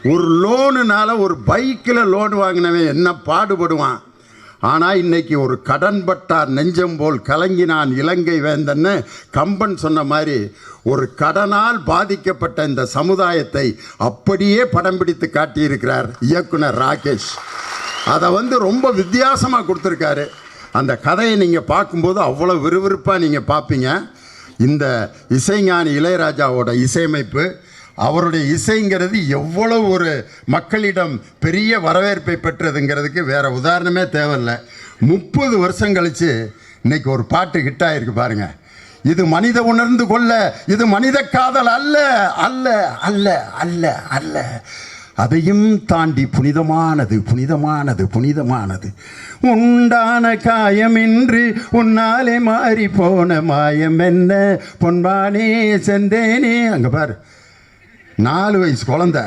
ஒரு லோனுனால ஒரு பைக்கில் லோன் வாங்கினவன் என்ன பாடுபடுவான். ஆனால் இன்னைக்கு ஒரு கடன்பட்டார் நெஞ்சம் போல் கலங்கினான் இலங்கை வேந்தன்னு கம்பன் சொன்ன மாதிரி ஒரு கடனால் பாதிக்கப்பட்ட இந்த சமுதாயத்தை அப்படியே படம் பிடித்து காட்டியிருக்கிறார் இயக்குனர் ராகேஷ். அதை ரொம்ப வித்தியாசமாக கொடுத்துருக்காரு. அந்த கதையை நீங்கள் பார்க்கும்போது அவ்வளோ விறுவிறுப்பாக நீங்கள் பார்ப்பீங்க. இந்த இசைஞானி இளையராஜாவோட இசையமைப்பு, அவருடைய இசைங்கிறது எவ்வளோ ஒரு மக்களிடம் பெரிய வரவேற்பை பெற்றதுங்கிறதுக்கு வேறு உதாரணமே தேவையில்லை. 30 வருஷம் கழித்து இன்றைக்கி ஒரு பாட்டு ஹிட்டாயிருக்கு பாருங்கள். இது மனித உணர்ந்து கொள்ள, இது மனித காதல் அல்ல அல்ல அல்ல அல்ல அல்ல, அதையும் தாண்டி புனிதமானது புனிதமானது புனிதமானது. உண்டான காயமின்றி உன்னாலே மாறி போன மாயம் என்ன பொன்பானே செந்தேனே. அங்கே பாரு, 4 வயசு குழந்தை